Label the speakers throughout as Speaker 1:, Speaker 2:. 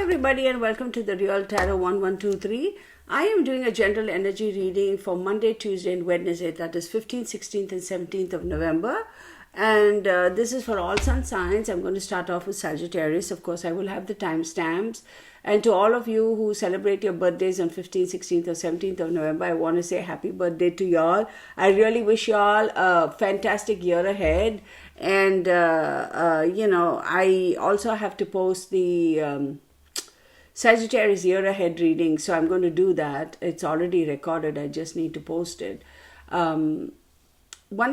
Speaker 1: everybody, and welcome to the Real Tarot 1123. I am doing a general energy reading for Monday, Tuesday and Wednesday, that is 15th, 16th and 17th of November. And this is for all sun signs. I'm going to start off with Sagittarius. Of course, I will have the timestamps. And to all of you who celebrate your birthdays on 15th, 16th or 17th of November, I want to say happy birthday to y'all. I really wish y'all a fantastic year ahead. And, I also have to post the Sagittarius year ahead reading. So I'm going to do that. It's already recorded. I just need to post it. One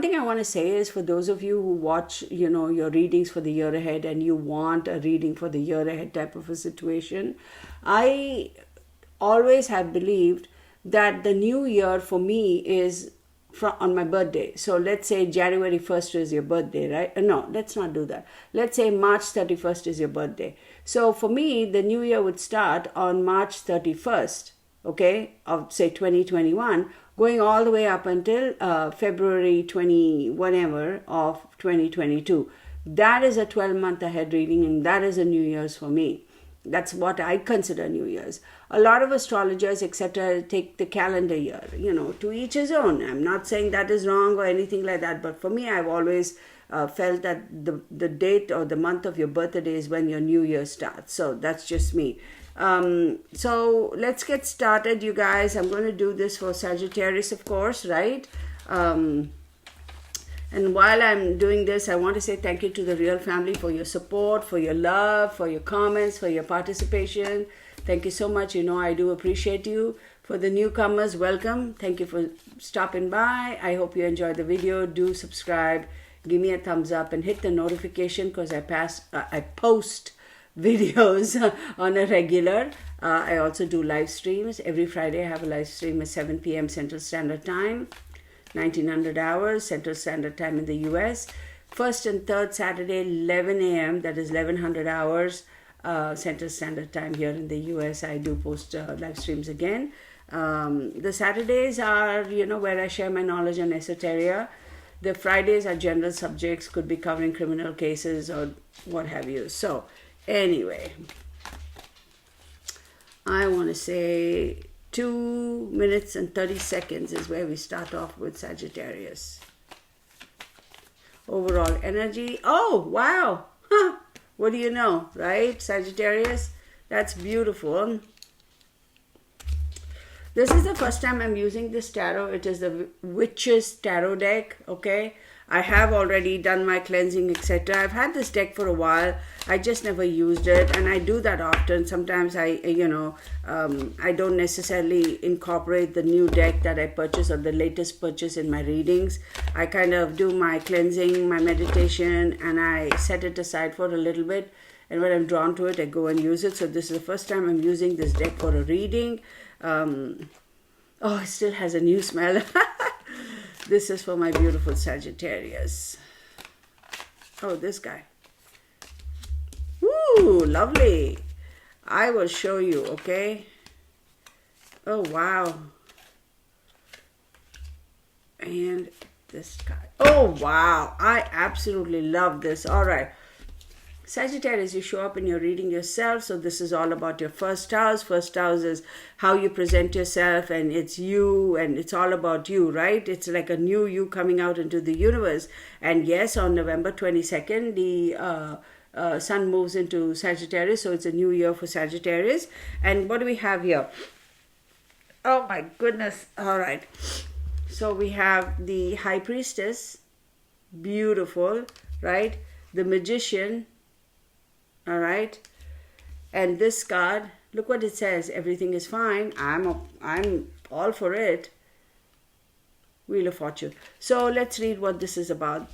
Speaker 1: thing I want to say is, for those of you who watch, your readings for the year ahead and you want a reading for the year ahead type of a situation, I always have believed that the new year for me is on my birthday. So let's say January 1st is your birthday, right? No, let's not do that. Let's say March 31st is your birthday. So for me, the new year would start on March 31st, okay, of say 2021, going all the way up until February 20 whatever of 2022. That is a 12-month ahead reading, and that is a New Year's for me. That's what I consider New Year's. A lot of astrologers, etc., take the calendar year, to each his own. I'm not saying that is wrong or anything like that, but for me, I've always felt that the date or the month of your birthday is when your New Year starts. So that's just me. So let's get started, you guys. I'm going to do this for Sagittarius, of course, right? And while I'm doing this, I want to say thank you to the Real family for your support, for your love, for your comments, for your participation. Thank you so much. I do appreciate you. For the newcomers, welcome. Thank you for stopping by. I hope you enjoyed the video. Do subscribe, give me a thumbs up, and hit the notification, because I post videos on a regular. I also do live streams. Every Friday I have a live stream at 7 p.m. Central Standard Time, 1900 hours Central Standard Time in the US. First and third Saturday, 11 a.m. that is 1100 hours Central Standard Time here in the US. I do post live streams again. The Saturdays are, where I share my knowledge on esoteria. The Fridays are general subjects, could be covering criminal cases or what have you. So anyway, I want to say 2 minutes and 30 seconds is where we start off with Sagittarius. Overall energy. Oh, wow. Huh. What do you know, right? Sagittarius. That's beautiful. This is the first time I'm using this tarot. It is the Witches Tarot deck, okay? I have already done my cleansing, etc. I've had this deck for a while. I just never used it, and I do that often. Sometimes I don't necessarily incorporate the new deck that I purchase or the latest purchase in my readings. I kind of do my cleansing, my meditation, and I set it aside for a little bit. And when I'm drawn to it, I go and use it. So this is the first time I'm using this deck for a reading. It still has a new smell. This is for my beautiful Sagittarius. Oh, this guy. Woo, lovely. I will show you, okay? Oh, wow. And this guy. Oh, wow. I absolutely love this. All right. Sagittarius, you show up and you're reading yourself. So this is all about your first house. First house is how you present yourself, and it's you, and it's all about you, right? It's like a new you coming out into the universe. And yes, on November 22nd, the sun moves into Sagittarius. So it's a new year for Sagittarius. And what do we have here? Oh my goodness. All right. So we have the High Priestess. Beautiful, right? The Magician. All right, and this card, look what it says. Everything is fine. I'm all for it. Wheel of Fortune. So let's read what this is about.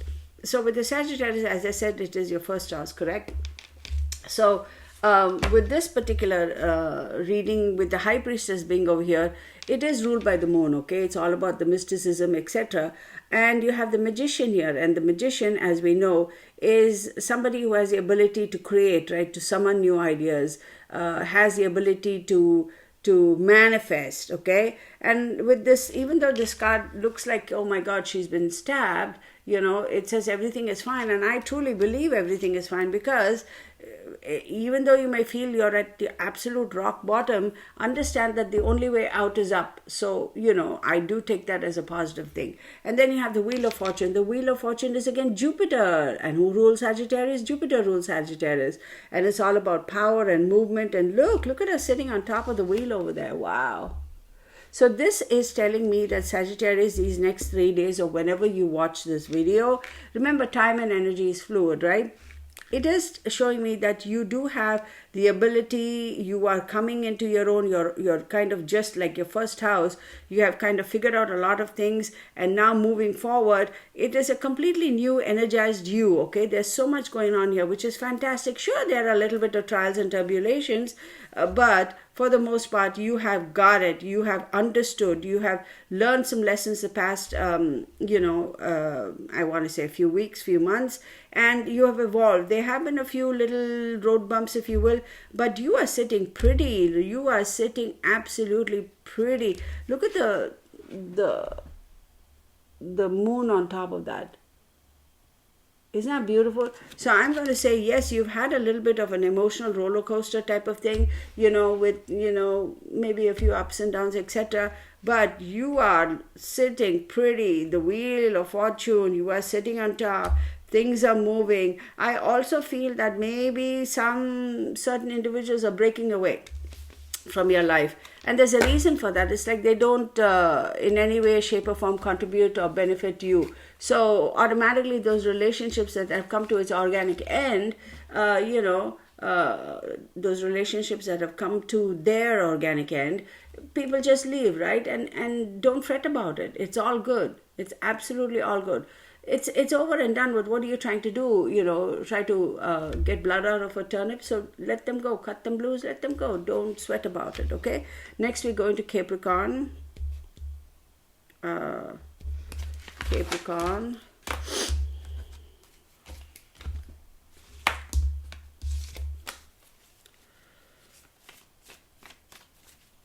Speaker 1: So with the Sagittarius, as I said, it is your first house, correct? So with this particular reading, with the High Priestess being over here, it is ruled by the moon, okay? It's all about the mysticism, etc. And you have the Magician here. And the Magician, as we know, is somebody who has the ability to create, right? To summon new ideas, has the ability to manifest, okay? And with this, even though this card looks like, oh my God, she's been stabbed, it says everything is fine. And I truly believe everything is fine, because even though you may feel you're at the absolute rock bottom, understand that the only way out is up. So, I do take that as a positive thing. And then you have the Wheel of Fortune. The Wheel of Fortune is again Jupiter. And who rules Sagittarius? Jupiter rules Sagittarius. And it's all about power and movement. And look at us sitting on top of the wheel over there. Wow. So this is telling me that Sagittarius, these next 3 days or whenever you watch this video, remember time and energy is fluid, right? It is showing me that you do have the ability, you are coming into your own, you're kind of just like your first house, you have kind of figured out a lot of things, and now moving forward, it is a completely new energized you, okay? There's so much going on here, which is fantastic. Sure, there are a little bit of trials and tribulations, but for the most part, you have got it, you have understood, you have learned some lessons the past, I want to say a few weeks, few months, and you have evolved. There have been a few little road bumps, if you will, but you are sitting pretty. You are sitting absolutely pretty. Look at the moon on top of that. Isn't that beautiful? So I'm going to say, yes, you've had a little bit of an emotional roller coaster type of thing, with, maybe a few ups and downs, etc. But you are sitting pretty. The Wheel of Fortune, you are sitting on top. Things are moving. I also feel that maybe some certain individuals are breaking away from your life. And there's a reason for that. It's like they don't in any way, shape or form contribute or benefit you. So automatically those relationships that have come to its organic end, those relationships that have come to their organic end, people just leave, right? And don't fret about it. It's all good. It's absolutely all good. It's over and done with. What are you trying to do? Try to get blood out of a turnip. So let them go. Cut them loose. Let them go. Don't sweat about it. Okay. Next we go into Capricorn. Capricorn.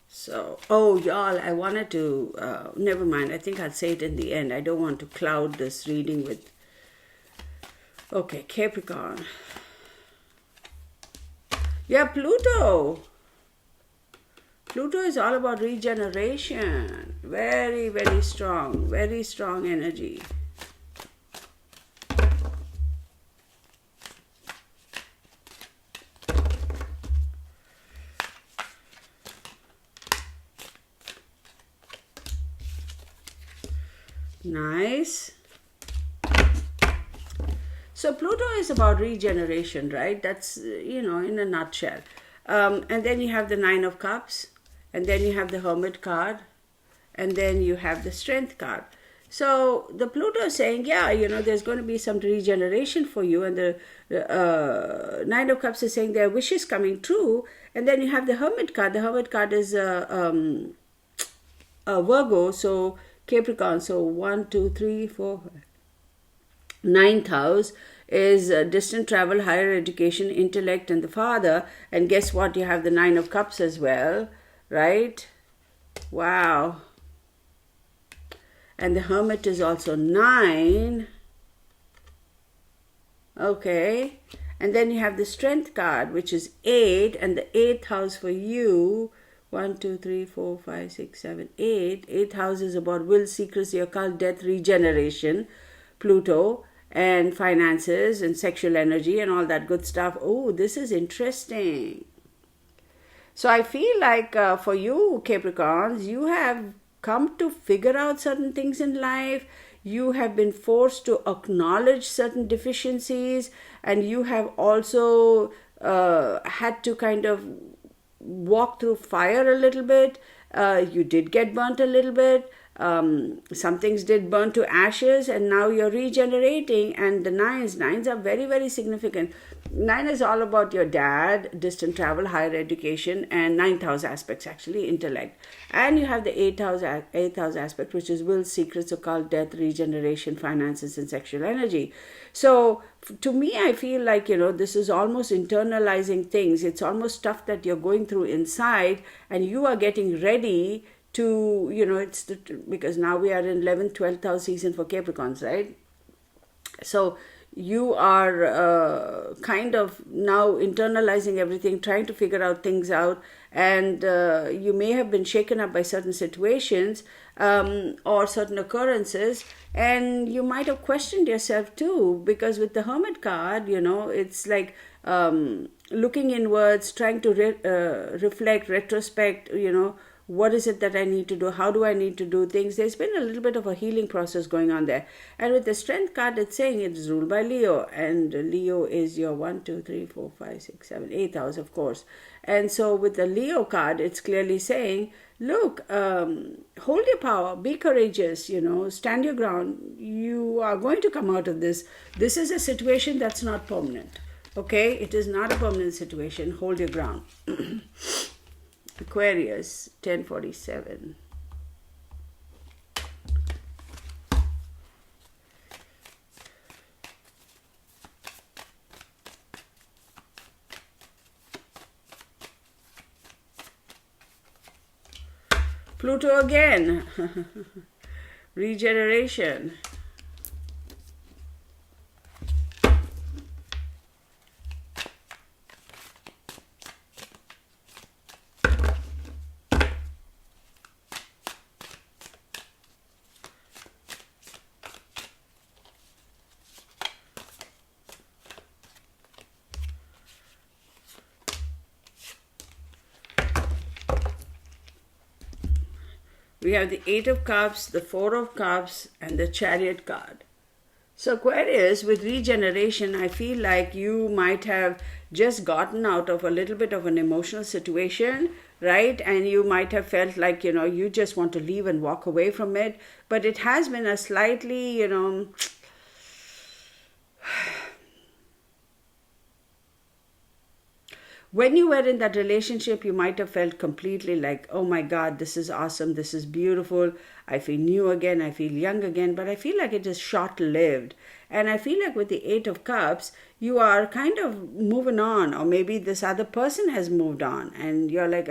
Speaker 1: So, y'all, I wanted to, never mind. I think I'll say it in the end. I don't want to cloud this reading with, okay, Capricorn. Yeah, Pluto. Pluto is all about regeneration. Very, very strong energy. Nice. So Pluto is about regeneration, right? That's, in a nutshell. And then you have the Nine of Cups, and then you have the Hermit card, and then you have the Strength card. So the Pluto is saying, there's going to be some regeneration for you, and the Nine of Cups is saying there are wishes coming true, and then you have the Hermit card. The Hermit card is a Virgo, so Capricorn, so 1, 2, 3, 4, 5. Ninth house is distant travel, higher education, intellect, and the father. And guess what? You have the Nine of Cups as well, right? Wow. And the Hermit is also 9. Okay. And then you have the Strength card, which is 8, and the 8th house for you. 1, 2, 3, 4, 5, 6, 7, 8. 8th house is about will, secrecy, occult, death, regeneration, Pluto, and finances and sexual energy and all that good stuff. Oh, this is interesting. So I feel like for you, Capricorns, you have come to figure out certain things in life. You have been forced to acknowledge certain deficiencies, and you have also had to kind of walk through fire a little bit. You did get burnt a little bit. Some things did burn to ashes, and now you're regenerating. And the nines are very, very significant. 9 is all about your dad, distant travel, higher education, and 9th house aspects, actually intellect. And you have the 8th house aspect, which is will, secrets, occult, death, regeneration, finances, and sexual energy. So to me, I feel like, this is almost internalizing things. It's almost stuff that you're going through inside, and you are getting ready to, because now we are in 11th, 12th house season for Capricorns, right? So you are kind of now internalizing everything, trying to figure out things out, and you may have been shaken up by certain situations or certain occurrences, and you might have questioned yourself too, because with the Hermit card, it's like looking inwards, trying to reflect, retrospect, what is it that I need to do? How do I need to do things? There's been a little bit of a healing process going on there. And with the Strength card, it's saying it's ruled by Leo. And Leo is your 1, 2, 3, 4, 5, 6, 7, 8th house, of course. And so with the Leo card, it's clearly saying, look, hold your power, be courageous, stand your ground. You are going to come out of this. This is a situation that's not permanent. Okay? It is not a permanent situation. Hold your ground. Aquarius, 1047. Pluto again. Regeneration. We have the 8 of Cups, the 4 of Cups, and the Chariot card. So Aquarius, with regeneration, I feel like you might have just gotten out of a little bit of an emotional situation, right? And you might have felt like, you just want to leave and walk away from it. But it has been a slightly, when you were in that relationship, you might have felt completely like, oh my God, this is awesome, this is beautiful, I feel new again, I feel young again, but I feel like it is short-lived. And I feel like with the 8 of Cups, you are kind of moving on, or maybe this other person has moved on, and you're like,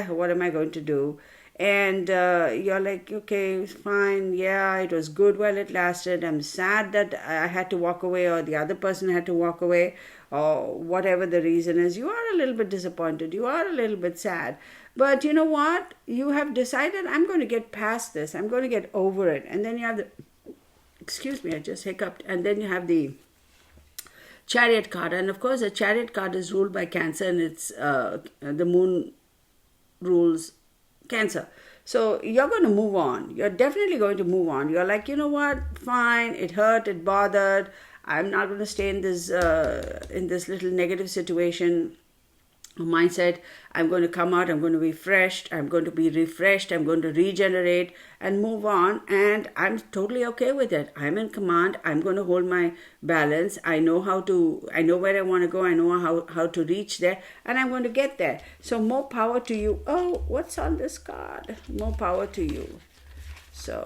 Speaker 1: what am I going to do? And you're like, okay, fine, yeah, it was good while it lasted. I'm sad that I had to walk away, or the other person had to walk away, or whatever the reason is. You are a little bit disappointed. You are a little bit sad. But you know what? You have decided, I'm going to get past this. I'm going to get over it. And then you have excuse me, I just hiccuped. And then you have the Chariot card. And of course, the Chariot card is ruled by Cancer, and it's the moon rules Cancer. So you're going to move on. You're definitely going to move on. You're like, you know what? Fine. It hurt. It bothered. I'm not going to stay in this little negative situation mindset. I'm going to come out. I'm going to be refreshed. I'm going to regenerate and move on. And I'm totally okay with it. I'm in command. I'm going to hold my balance. I know where I want to go. I know how to reach there, and I'm going to get there. So more power to you. Oh, what's on this card? More power to you. So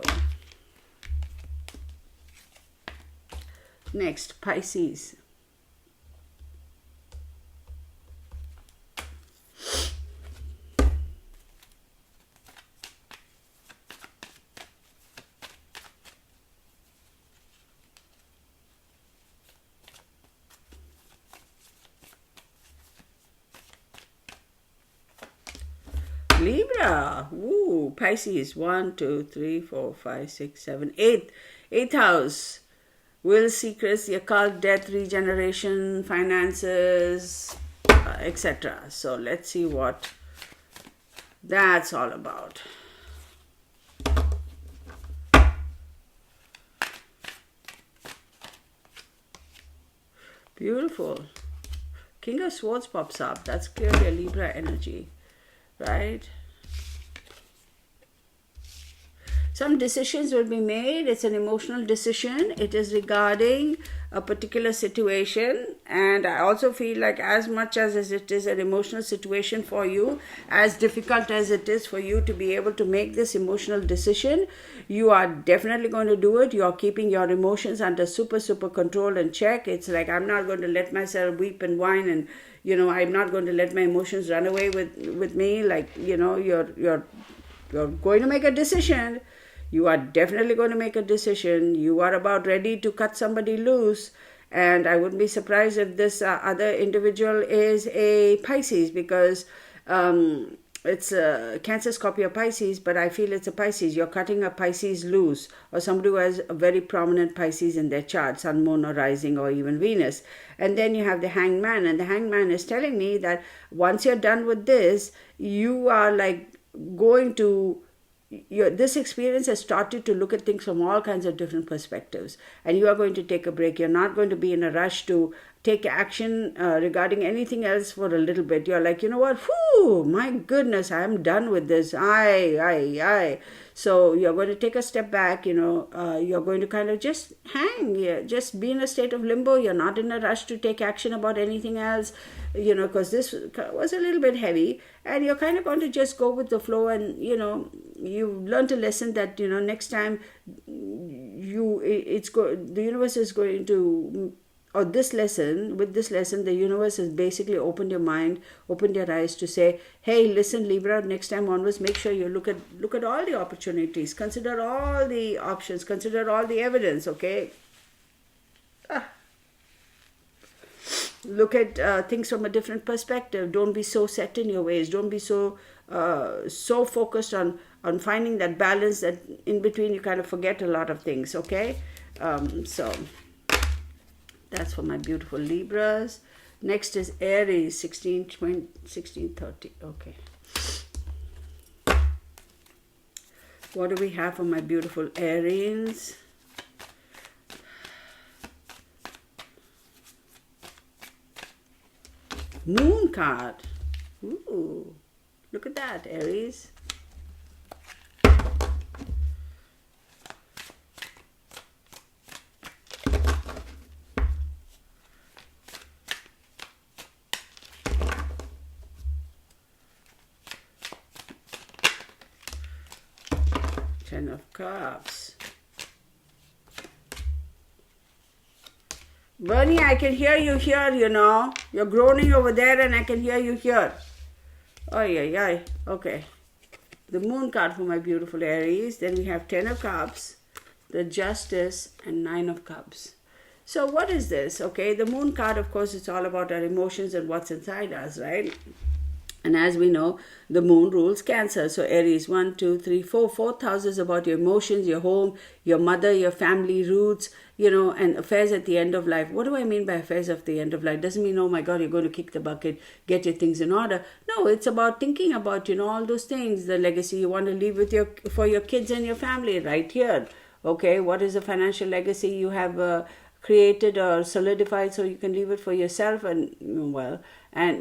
Speaker 1: next, Pisces. Libra. Ooh, Pisces. 1, 2, 3, 4, 5, 6, 7, 8. 8th house. Will, secrets, the occult, death, regeneration, finances, etc. So let's see what that's all about. Beautiful. King of Swords pops up. That's clearly a Libra energy, right? Some decisions will be made. It's an emotional decision. It is regarding a particular situation. And I also feel like as much as it is an emotional situation for you, as difficult as it is for you to be able to make this emotional decision, you are definitely going to do it. You are keeping your emotions under super control and check. It's like, I'm not going to let myself weep and whine, and I'm not going to let my emotions run away with me. Like, you're going to make a decision. You are definitely going to make a decision. You are about ready to cut somebody loose, And I wouldn't be surprised if this other individual is a Pisces, because it's a Cancer, Scorpio, Pisces, but I feel it's a Pisces. You're cutting a Pisces loose, or somebody who has a very prominent Pisces in their chart, Sun, Moon, or Rising, or even Venus. And then you have the Hanged Man, and the Hanged Man is telling me that once you're done with this, you are like going to... this experience has taught you to look at things from all kinds of different perspectives, and you are going to take a break. You're not going to be in a rush to take action regarding anything else for a little bit. You're like, you know what, whoo, my goodness, I am done with this. Aye. So you're going to take a step back, you're going to kind of just hang, just be in a state of limbo. You're not in a rush to take action about anything else, because this was a little bit heavy, and you're kind of going to just go with the flow. And, you've learned a lesson that, next time the universe is going to... or with this lesson, the universe has basically opened your mind, opened your eyes to say, hey, listen, Libra, next time onwards, make sure you look at all the opportunities, consider all the options, consider all the evidence, okay? Look at things from a different perspective. Don't be so set in your ways. Don't be so focused on finding that balance that in between you kind of forget a lot of things, okay? So... that's for my beautiful Libras. Next is Aries, 1630. Okay. What do we have for my beautiful Aries? Moon card. Ooh, look at that, Aries. Ten of Cups. Bernie, I can hear you here, You're groaning over there and I can hear you here. Oh, yeah. Okay. The Moon card for my beautiful Aries. Then we have Ten of Cups, the Justice, and Nine of Cups. So what is this? Okay, the Moon card, of course, it's all about our emotions and what's inside us, right? And as we know, the moon rules Cancer. So Aries, 1, 2, 3, 4. Fourth house is about your emotions, your home, your mother, your family roots, and affairs at the end of life. What do I mean by affairs of the end of life? Doesn't mean, oh my God, you're going to kick the bucket, get your things in order. No, it's about thinking about, all those things, the legacy you want to leave for your kids and your family right here. Okay, what is the financial legacy you have created or solidified so you can leave it for yourself and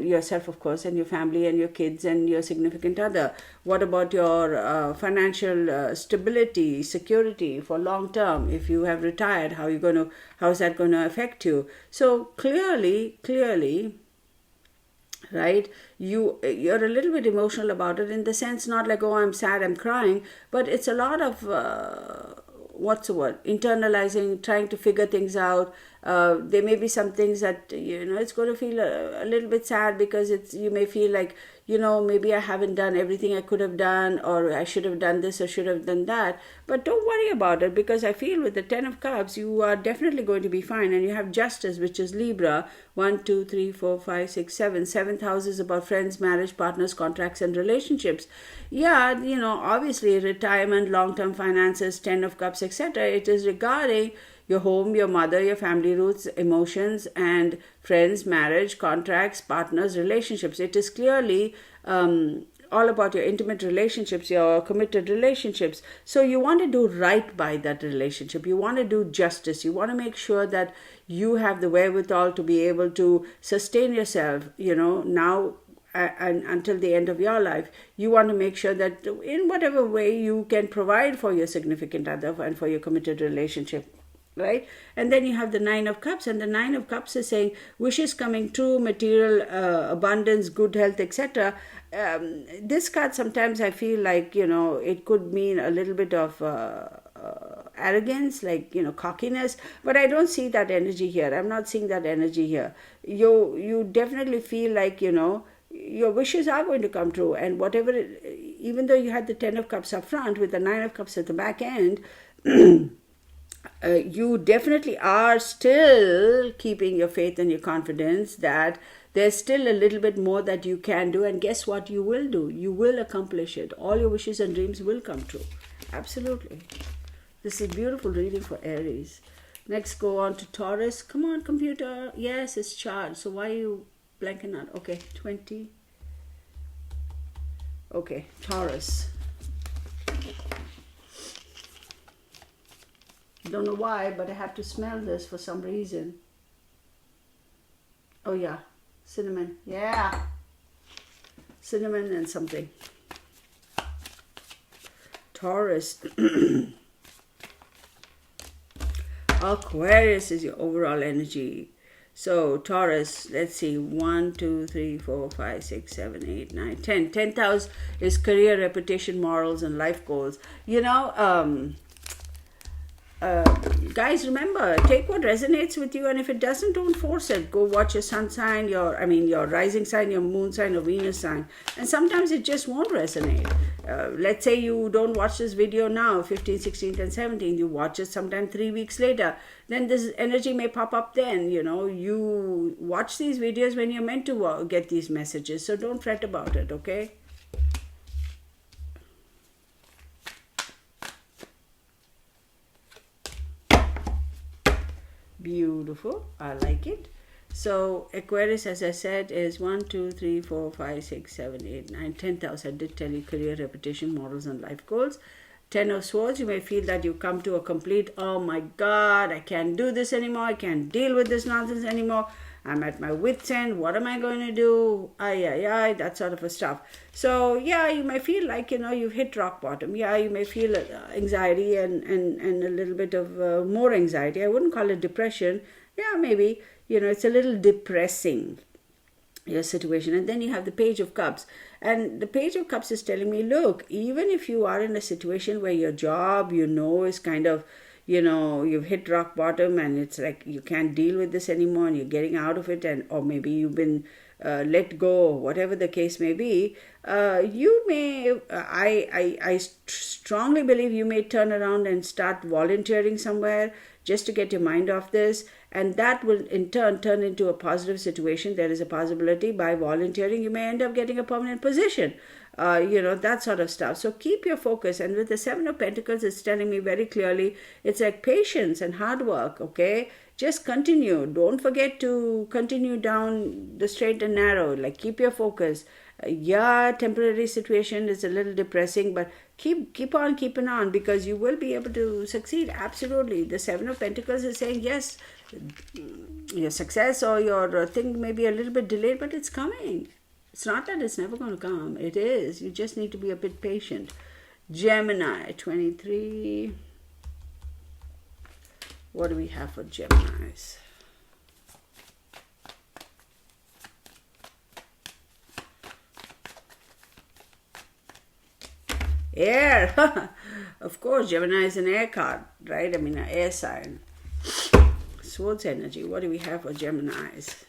Speaker 1: yourself, of course, and your family and your kids and your significant other. What about your financial stability, security for long term? If you have retired, how is that going to affect you? So clearly, right, you're a little bit emotional about it, in the sense, not like, oh, I'm sad, I'm crying, but it's a lot of internalizing, trying to figure things out. There may be some things that it's going to feel a little bit sad, because you may feel like maybe I haven't done everything I could have done, or I should have done this or should have done that. But don't worry about it, because I feel with the Ten of Cups you are definitely going to be fine. And you have Justice, which is Libra, 1, 2, 3, 4, 5, 6, 7. Seventh house is about friends, marriage, partners, contracts, and relationships. Yeah, obviously retirement, long-term finances, Ten of Cups, etc. It is regarding your home, your mother, your family roots, emotions, and friends, marriage, contracts, partners, relationships. It is clearly all about your intimate relationships, your committed relationships. So you want to do right by that relationship. You want to do justice. You want to make sure that you have the wherewithal to be able to sustain yourself, now and until the end of your life. You want to make sure that in whatever way you can provide for your significant other and for your committed relationship. Right? And then you have the Nine of Cups, and the Nine of Cups is saying wishes coming true, material abundance, good health, etc. This card, sometimes I feel like it could mean a little bit of arrogance, like cockiness, but I don't see that energy here. I'm not seeing that energy here. You definitely feel like your wishes are going to come true, and whatever even though you had the Ten of Cups up front with the Nine of Cups at the back end, you definitely are still keeping your faith and your confidence that there's still a little bit more that you can do. And guess what? You will do. You will accomplish it. All your wishes and dreams will come true. Absolutely. This is a beautiful reading for Aries. Next, go on to Taurus. Come on, computer. Yes, it's charged. So why are you blanking out? Okay, 20. Okay, Taurus. Don't know why, but I have to smell this for some reason. Oh yeah, cinnamon. Yeah, cinnamon and something. Taurus. Aquarius is your overall energy. So Taurus, let's see, 1, 2, 3, 4, 5, 6, 7, 8, 9, 10. 10th house is career, reputation, morals, and life goals. Guys, remember, take what resonates with you, and if it doesn't, don't force it. Go watch your sun sign, your rising sign, your moon sign, or Venus sign, and sometimes it just won't resonate. Let's say you don't watch this video now, 15th, 16th, and 17th. You watch it sometime 3 weeks later. Then this energy may pop up then. You watch these videos when you're meant to get these messages. So don't fret about it, okay? Beautiful. I like it. So Aquarius, as I said, is 1, 2, 3, 4, 5, 6, 7, 8, 9, 10th house. I did tell you career, reputation, morals, and life goals. 10 of Swords, you may feel that you come to a complete, oh my God, I can't do this anymore. I can't deal with this nonsense anymore. I'm at my wit's end. What am I going to do? That sort of a stuff. So yeah, you may feel like, you've hit rock bottom. Yeah, you may feel anxiety and a little bit of more anxiety. I wouldn't call it depression. Yeah, maybe, it's a little depressing, your situation. And then you have the Page of Cups. And the Page of Cups is telling me, look, even if you are in a situation where your job, is kind of, you've hit rock bottom and it's like you can't deal with this anymore and you're getting out of it, or maybe you've been let go, whatever the case may be, you may, I strongly believe you may turn around and start volunteering somewhere just to get your mind off this, and that will in turn turn into a positive situation. There is a possibility by volunteering you may end up getting a permanent position, that sort of stuff. So keep your focus. And with the Seven of Pentacles, it's telling me very clearly, it's like patience and hard work, okay? Just continue. Don't forget to continue down the straight and narrow. Like, keep your focus. Temporary situation is a little depressing, but keep on keeping on, because you will be able to succeed. Absolutely. The Seven of Pentacles is saying, yes, your success or your thing may be a little bit delayed, but it's coming. It's not that it's never going to come. It is. You just need to be a bit patient. Gemini, 23. What do we have for Geminis? Air. Of course, Gemini is an air card, right? An air sign. Swords energy. What do we have for Geminis?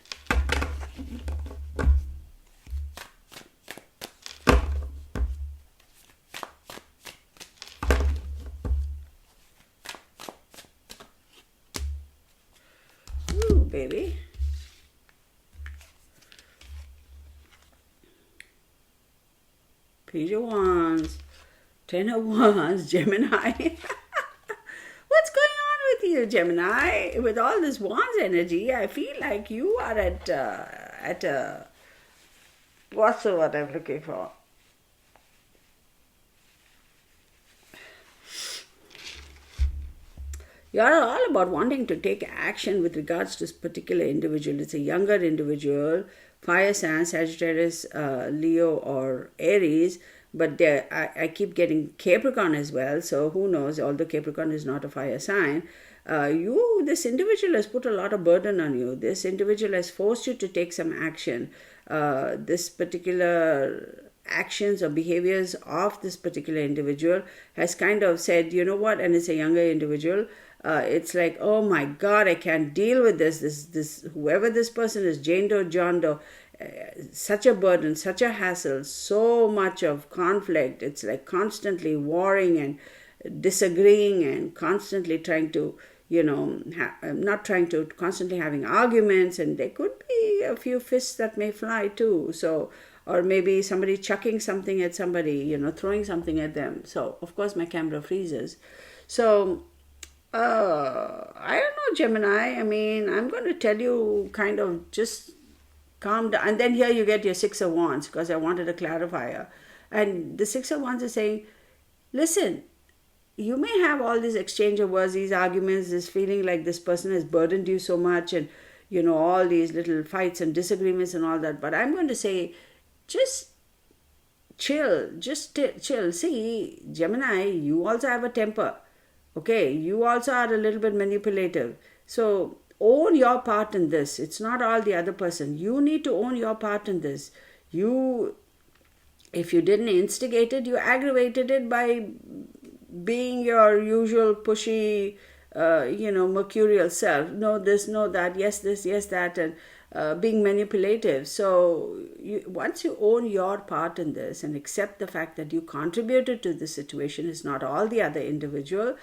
Speaker 1: Ooh, baby. Page of Wands. 10 of Wands, Gemini. What's going on with you, Gemini? With all this Wands energy, I feel like you are at a, what's the word I'm looking for? You're all about wanting to take action with regards to this particular individual. It's a younger individual, fire sign, Sagittarius, Leo, or Aries. But I keep getting Capricorn as well. So who knows? Although Capricorn is not a fire sign, this individual has put a lot of burden on you. This individual has forced you to take some action. This particular actions or behaviors of this particular individual has kind of said, you know what? And it's a younger individual. It's like, oh my God, I can't deal with this. This whoever this person is, Jane Doe, John Doe. Such a burden, such a hassle, so much of conflict. It's like constantly warring and disagreeing and constantly trying to, not trying to, constantly having arguments, and there could be a few fists that may fly too. So, or maybe somebody chucking something at somebody, throwing something at them. So, of course, my camera freezes. So, I don't know, Gemini. I mean, I'm going to tell you kind of just calm down. And then here you get your Six of Wands, because I wanted a clarifier. And the Six of Wands is saying, listen, you may have all this exchange of words, these arguments, this feeling like this person has burdened you so much, and, all these little fights and disagreements and all that. But I'm going to say, just chill, chill. See, Gemini, you also have a temper. Okay, you also are a little bit manipulative. So own your part in this. It's not all the other person. You need to own your part in this. If you didn't instigate it, you aggravated it by being your usual pushy, mercurial self. No this, no that, yes this, yes that, and being manipulative. So once you own your part in this and accept the fact that you contributed to the situation, is not all the other individual,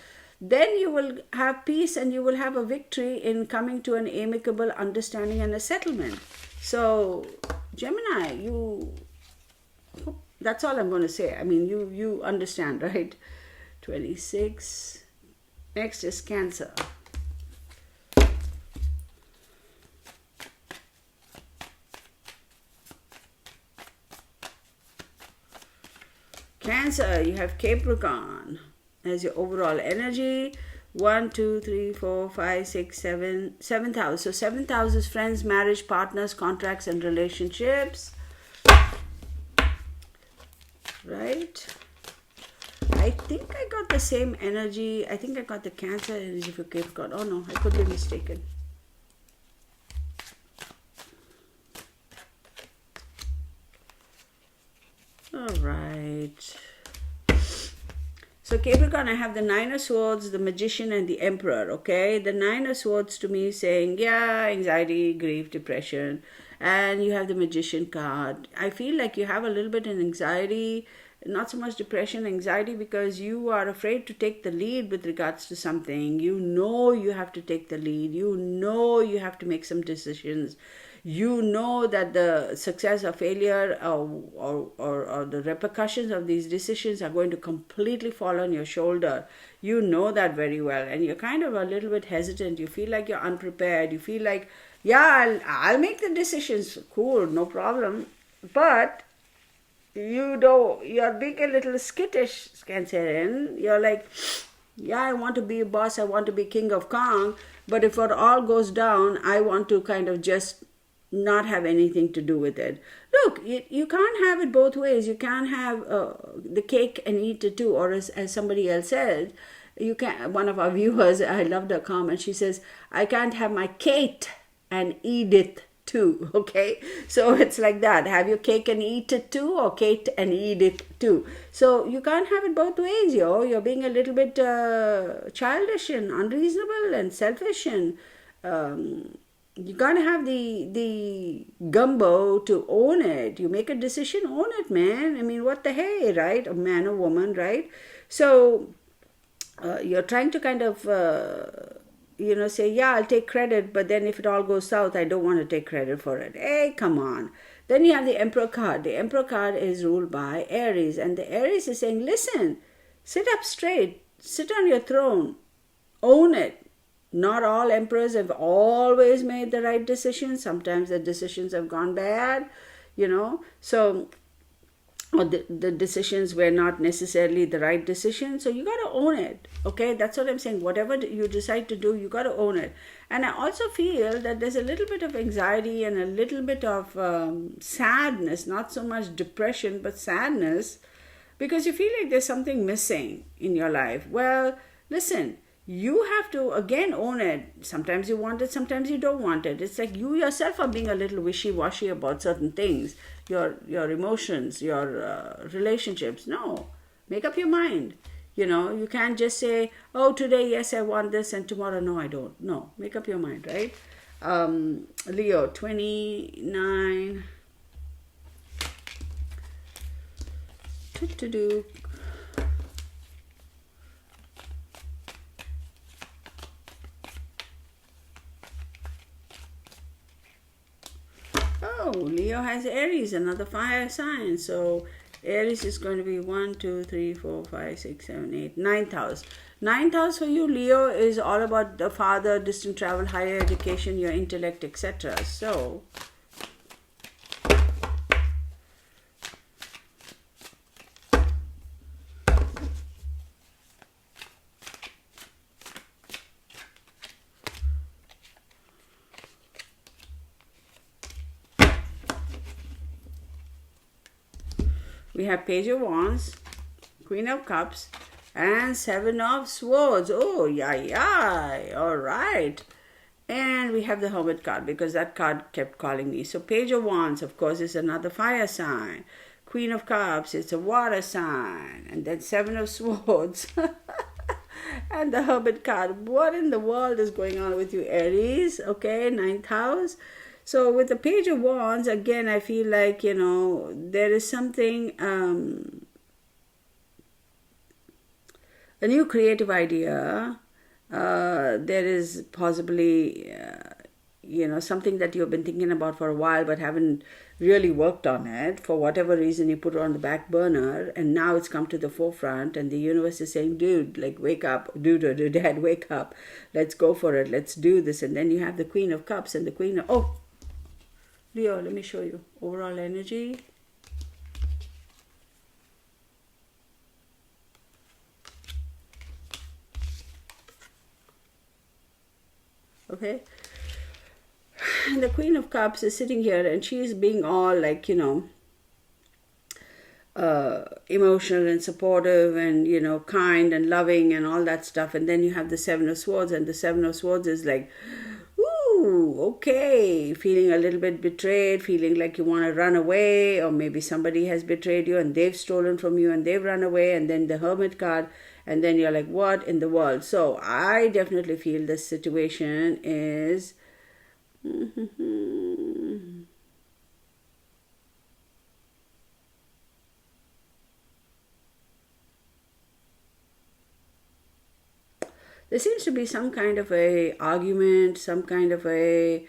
Speaker 1: then you will have peace and you will have a victory in coming to an amicable understanding and a settlement. So Gemini, that's all I'm going to say. I mean, you understand, right? 26. Next is Cancer. Cancer, you have Capricorn as your overall energy. 1, 2, 3, 4, 5, 6, 7, 7th house. So 7th house is friends, marriage, partners, contracts, and relationships. Right? I think I got the same energy. I think I got the Cancer energy for Capricorn. Oh no, I could be mistaken. All right. So Capricorn, I have the Nine of Swords, the Magician, and the Emperor, okay? The Nine of Swords to me is saying, yeah, anxiety, grief, depression. And you have the Magician card. I feel like you have a little bit of anxiety, not so much depression, anxiety, because you are afraid to take the lead with regards to something. You have to take the lead. You have to make some decisions. That the success or failure or the repercussions of these decisions are going to completely fall on your shoulder. You know that very well, and you're kind of a little bit hesitant. You feel like you're unprepared. You feel like, yeah, I'll make the decisions. Cool, no problem. But you're being a little skittish, Cancerian. You're like, yeah, I want to be a boss. I want to be king of Kong. But if it all goes down, I want to kind of just not have anything to do with it. Look, you can't have it both ways. You can't have the cake and eat it too. Or as somebody else said, you can. One of our viewers, I loved her comment. She says, I can't have my Kate and eat it too. Okay, so it's like that. Have your cake and eat it too, or Kate and eat it too. So you can't have it both ways, yo. You're being a little bit childish and unreasonable and selfish, and you gotta have the gumbo to own it. You make a decision, own it, man. I mean, what the hey, right? A man or woman, right? So you're trying to kind of say, yeah, I'll take credit, but then if it all goes south, I don't want to take credit for it. Hey, come on. Then you have the Emperor card. The Emperor card is ruled by Aries, and the Aries is saying, listen, sit up straight, sit on your throne, own it. Not all emperors have always made the right decisions. Sometimes the decisions have gone bad, so or the decisions were not necessarily the right decision. So you got to own it, okay? That's what I'm saying. Whatever you decide to do, you got to own it. And I also feel that there's a little bit of anxiety and a little bit of sadness, not so much depression, but sadness, because you feel like there's something missing in your life. Well, listen, you have to, again, own it. Sometimes you want it, sometimes you don't want it. It's like you yourself are being a little wishy-washy about certain things, your emotions, your relationships. No, make up your mind. You can't just say, oh, today, yes, I want this, and tomorrow, no, I don't. No, make up your mind, right? Leo, 29. Leo has Aries, another fire sign. So Aries is going to be 1, 2, 3, 4, 5, 6, 7, 8, 9th house. 9th house for you, Leo, is all about the father, distant travel, higher education, your intellect, etc. So we have Page of Wands, Queen of Cups, and Seven of Swords. Oh, yeah. All right. And we have the Hermit card because that card kept calling me. So Page of Wands, of course, is another fire sign. Queen of Cups, it's a water sign. And then Seven of Swords. And the Hermit card. What in the world is going on with you, Aries? Okay, 9th house. So with the Page of Wands, again, I feel like, there is something, a new creative idea. There is possibly, something that you've been thinking about for a while but haven't really worked on it. For whatever reason, you put it on the back burner and now it's come to the forefront and the universe is saying, dude, like wake up, dude, dad, wake up. Let's go for it. Let's do this. And then you have the Queen of Cups and the Queen of... Leo, let me show you overall energy. Okay. And the Queen of Cups is sitting here and she is being all like, emotional and supportive and, kind and loving and all that stuff. And then you have the Seven of Swords and the Seven of Swords is like, okay, feeling a little bit betrayed, feeling like you want to run away, or maybe somebody has betrayed you and they've stolen from you and they've run away, and then the Hermit card, and then you're like, what in the world? So I definitely feel this situation is there seems to be some kind of a argument, some kind of a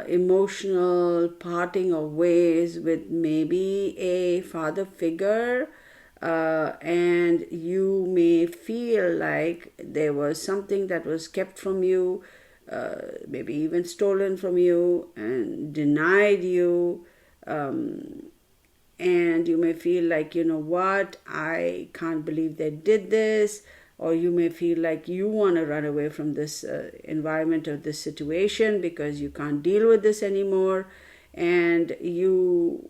Speaker 1: emotional parting of ways with maybe a father figure, and you may feel like there was something that was kept from you, maybe even stolen from you and denied you, and you may feel like, what, I can't believe they did this. Or you may feel like you want to run away from this environment or this situation because you can't deal with this anymore. And you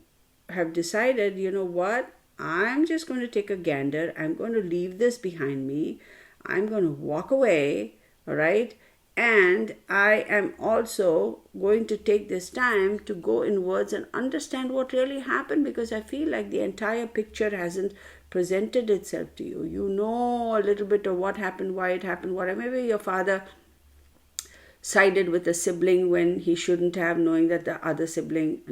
Speaker 1: have decided, what, I'm just going to take a gander. I'm going to leave this behind me. I'm going to walk away, all right? And I am also going to take this time to go inwards and understand what really happened, because I feel like the entire picture hasn't presented itself to you. You know a little bit of what happened, why it happened, whatever. Maybe your father sided with a sibling when he shouldn't have, knowing that the sibling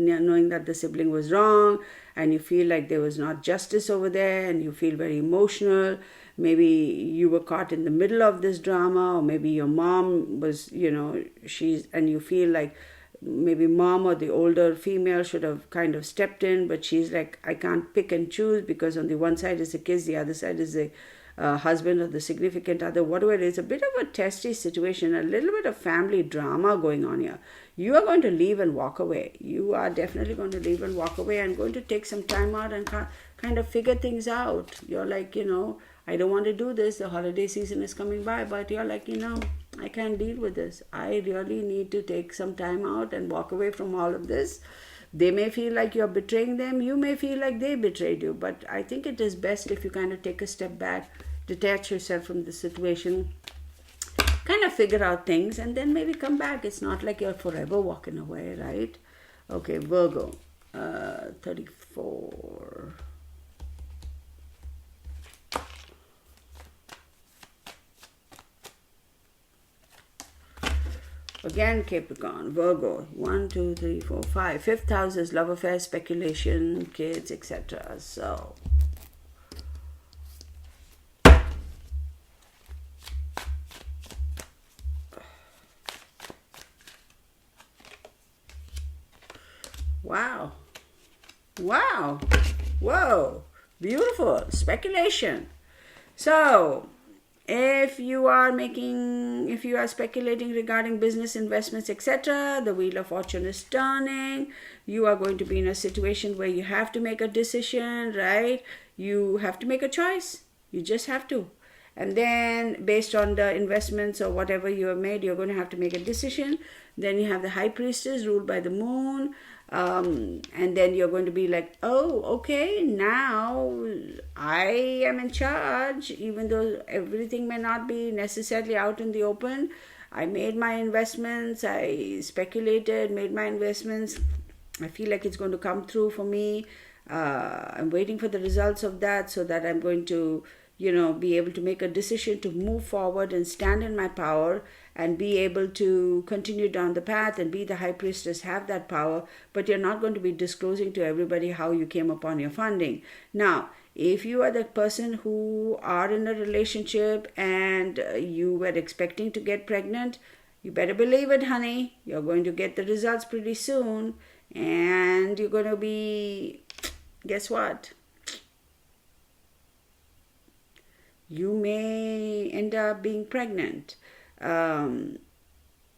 Speaker 1: was wrong, and you feel like there was not justice over there, and you feel very emotional. Maybe you were caught in the middle of this drama, or maybe your mom was, and you feel like maybe mom or the older female should have kind of stepped in, but she's like, I can't pick and choose because on the one side is the kids, the other side is the husband or the significant other, whatever it is. A bit of a testy situation, a little bit of family drama going on here. You are going to leave and walk away. You are definitely going to leave and walk away and going to take some time out and kind of figure things out. You're like, I don't want to do this. The holiday season is coming by, but you're like, I can't deal with this. I really need to take some time out and walk away from all of this. They may feel like you're betraying them. You may feel like they betrayed you. But I think it is best if you kind of take a step back, detach yourself from the situation, kind of figure out things, and then maybe come back. It's not like you're forever walking away, right? Okay, Virgo, 34. Again, Capricorn, Virgo, 1, 2, 3, 4, 5. Fifth house is love affairs, speculation, kids, etc. So, wow. Wow. Whoa. Beautiful. Speculation. So, if you are speculating regarding business, investments, etc., the Wheel of Fortune is turning. You are going to be in a situation where you have to make a decision, right? You have to make a choice. You just have to. And then based on the investments or whatever you have made, you're going to have to make a decision. Then you have the High Priestess ruled by the moon. And then you're going to be like, oh, okay, now I am in charge, even though everything may not be necessarily out in the open. I made my investments, I speculated, made my investments. I feel like it's going to come through for me. I'm waiting for the results of that so that I'm going to, be able to make a decision to move forward and stand in my power and be able to continue down the path and be the High Priestess, have that power, but you're not going to be disclosing to everybody how you came upon your funding. Now, if you are the person who are in a relationship and you were expecting to get pregnant, you better believe it, honey. You're going to get the results pretty soon, and you're going to be, guess what? You may end up being pregnant.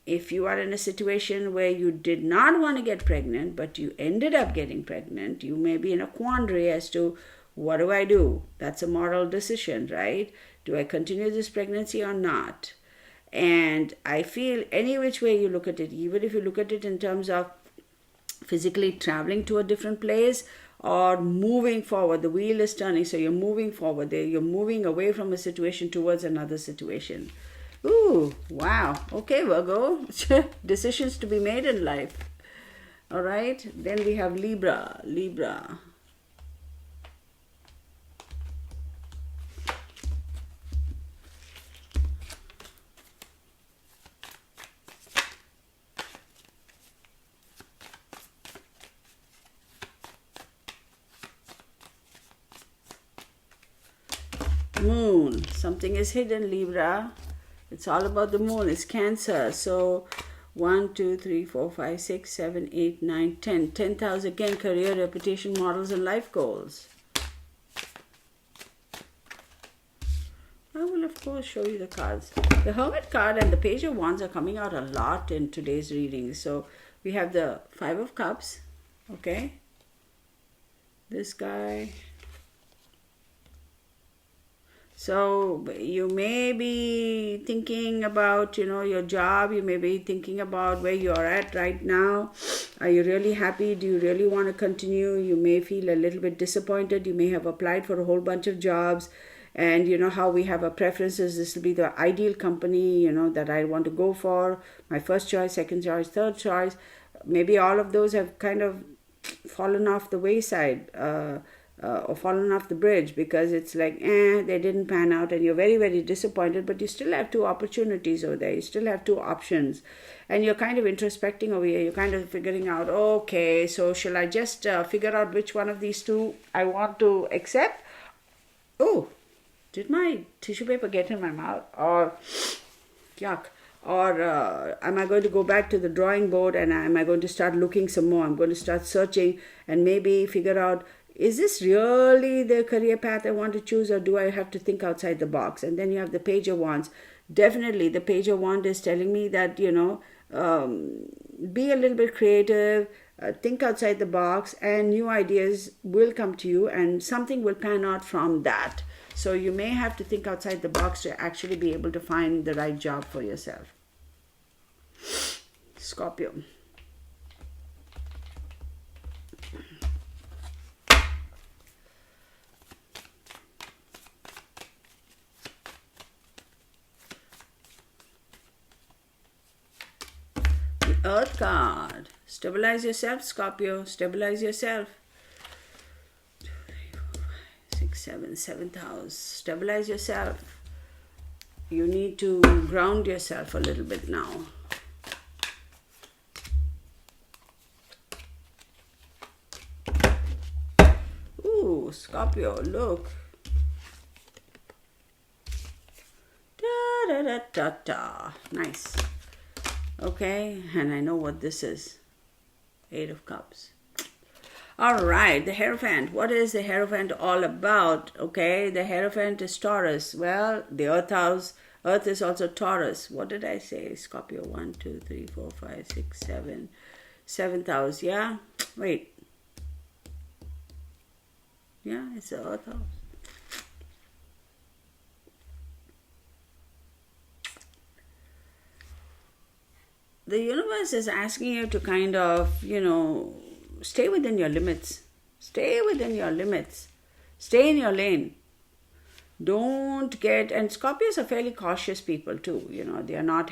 Speaker 1: If you are in a situation where you did not want to get pregnant, but you ended up getting pregnant, you may be in a quandary as to, what do I do? That's a moral decision, right? Do I continue this pregnancy or not? And I feel any which way you look at it, even if you look at it in terms of physically traveling to a different place or moving forward, the wheel is turning, so you're moving forward. You're moving away from a situation towards another situation. Ooh, wow. Okay, Virgo. Decisions to be made in life. All right. Then we have Libra. Libra. Moon. Something is hidden, Libra. It's all about the moon. It's Cancer. So 1, 2, 3, 4, 5, 6, 7, 8, 9, 10. 10th house again, career, reputation, models, and life goals. I will, of course, show you the cards. The Hermit card and the Page of Wands are coming out a lot in today's reading. So we have the Five of Cups. Okay. This guy. So you may be thinking about, your job. You may be thinking about where you're at right now. Are you really happy? Do you really want to continue? You may feel a little bit disappointed. You may have applied for a whole bunch of jobs. And you know how we have our preferences. This will be the ideal company, that I want to go for. My first choice, second choice, third choice. Maybe all of those have kind of fallen off the wayside. Or fallen off the bridge because it's like, they didn't pan out and you're very, very disappointed, but you still have two opportunities over there. You still have two options. And you're kind of introspecting over here. You're kind of figuring out, okay, so shall I just figure out which one of these two I want to accept? Oh, did my tissue paper get in my mouth? Or, yuck. Or am I going to go back to the drawing board and am I going to start looking some more? I'm going to start searching and maybe figure out, is this really the career path I want to choose, or do I have to think outside the box? And then you have the Page of Wands. Definitely, the Page of Wands is telling me that, be a little bit creative, think outside the box, and new ideas will come to you, and something will pan out from that. So you may have to think outside the box to actually be able to find the right job for yourself. Scorpio. Earth card. Stabilize yourself, Scorpio. Stabilize yourself. 2, 3, 4, 5, 6, 7, 7th house. Stabilize yourself. You need to ground yourself a little bit now. Ooh, Scorpio, look. Da da da da da. Nice. Okay, and I know what this is. 8 of Cups. All right, the Hierophant. What is the Hierophant all about? Okay, the Hierophant is Taurus. Well, the Earth house. Earth is also Taurus. What did I say? Scorpio. 1, 2, 3, 4, 5, 6, 7. Seventh house. Yeah. Wait. Yeah, it's the Earth house. The universe is asking you to kind of, stay within your limits. Stay within your limits. Stay in your lane. Don't get, and Scorpios are fairly cautious people too. They are not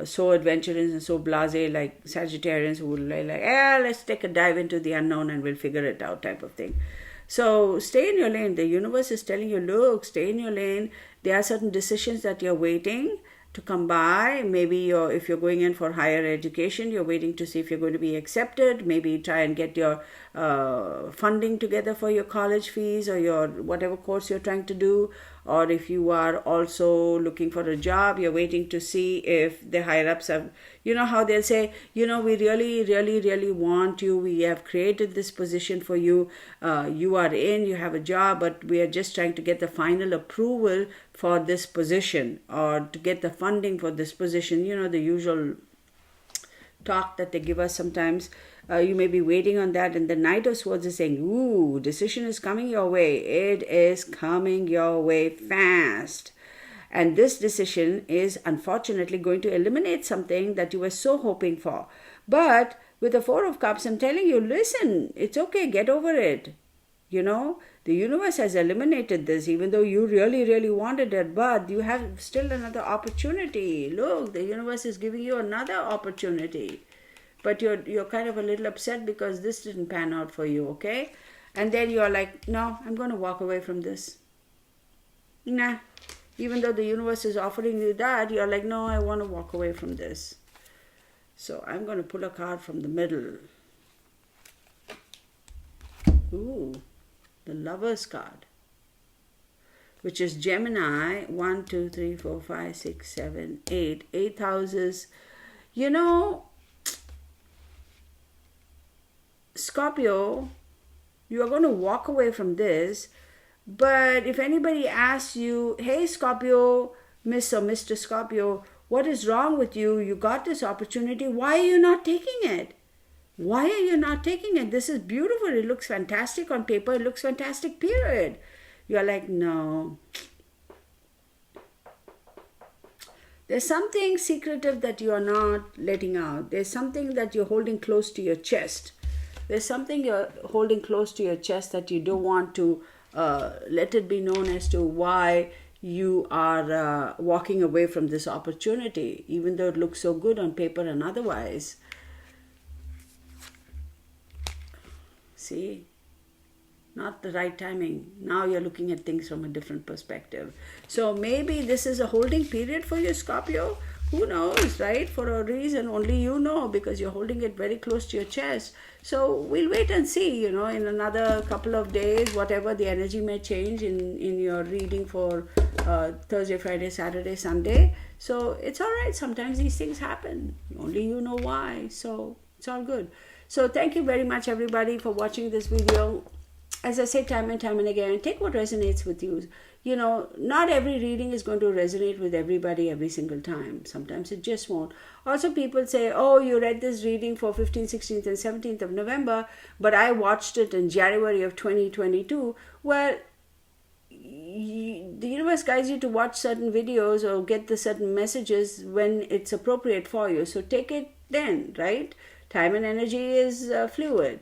Speaker 1: so adventurous and so blasé like Sagittarians who will let's take a dive into the unknown and we'll figure it out type of thing. So stay in your lane. The universe is telling you, look, stay in your lane. There are certain decisions that you're waiting to come by. Maybe if you're going in for higher education, you're waiting to see if you're going to be accepted. Maybe try and get your funding together for your college fees or your whatever course you're trying to do. Or if you are also looking for a job, you're waiting to see if the higher ups have, how they'll say, we really, really, really want you. We have created this position for you. You are in, you have a job, but we are just trying to get the final approval for this position or to get the funding for this position. The usual talk that they give us sometimes. You may be waiting on that, and the Knight of Swords is saying, ooh, decision is coming your way. It is coming your way fast. And this decision is unfortunately going to eliminate something that you were so hoping for. But with the Four of Cups, I'm telling you, listen, it's okay, get over it. The universe has eliminated this, even though you really, really wanted it, but you have still another opportunity. Look, the universe is giving you another opportunity. But you're kind of a little upset because this didn't pan out for you, okay? And then you're like, no, I'm going to walk away from this. Nah. Even though the universe is offering you that, you're like, no, I want to walk away from this. So I'm going to pull a card from the middle. Ooh, the Lover's card, which is Gemini. 1, 2, 3, 4, 5, 6, 7, 8. 8 houses. Scorpio, you are going to walk away from this. But if anybody asks you, hey Scorpio, Miss or Mr. Scorpio, what is wrong with you? You got this opportunity. Why are you not taking it? Why are you not taking it? This is beautiful. It looks fantastic on paper. It looks fantastic, period. You're like, no. There's something secretive that you are not letting out. There's something that you're holding close to your chest. There's something you're holding close to your chest that you don't want to let it be known as to why you are walking away from this opportunity, even though it looks so good on paper and otherwise. See? Not the right timing. Now you're looking at things from a different perspective. So maybe this is a holding period for you, Scorpio. Who knows, right? For a reason, only you know, because you're holding it very close to your chest. So we'll wait and see, in another couple of days, whatever the energy may change in your reading for Thursday, Friday, Saturday, Sunday. So it's all right. Sometimes these things happen. Only you know why. So it's all good. So thank you very much, everybody, for watching this video. As I say time and time and again, take what resonates with you. Not every reading is going to resonate with everybody every single time. Sometimes it just won't. Also, people say, oh, you read this reading for 15th, 16th, and 17th of November, but I watched it in January of 2022. Well, the universe guides you to watch certain videos or get the certain messages when it's appropriate for you. So take it then, right? Time and energy is fluid.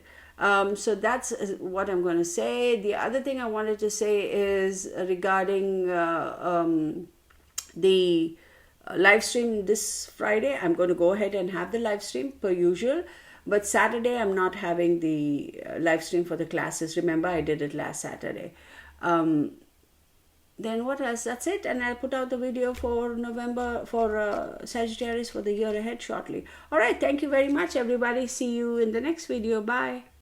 Speaker 1: So that's what I'm going to say. The other thing I wanted to say is regarding the live stream this Friday. I'm going to go ahead and have the live stream per usual. But Saturday, I'm not having the live stream for the classes. Remember, I did it last Saturday. Then what else? That's it. And I'll put out the video for November for Sagittarius for the year ahead shortly. All right. Thank you very much, everybody. See you in the next video. Bye.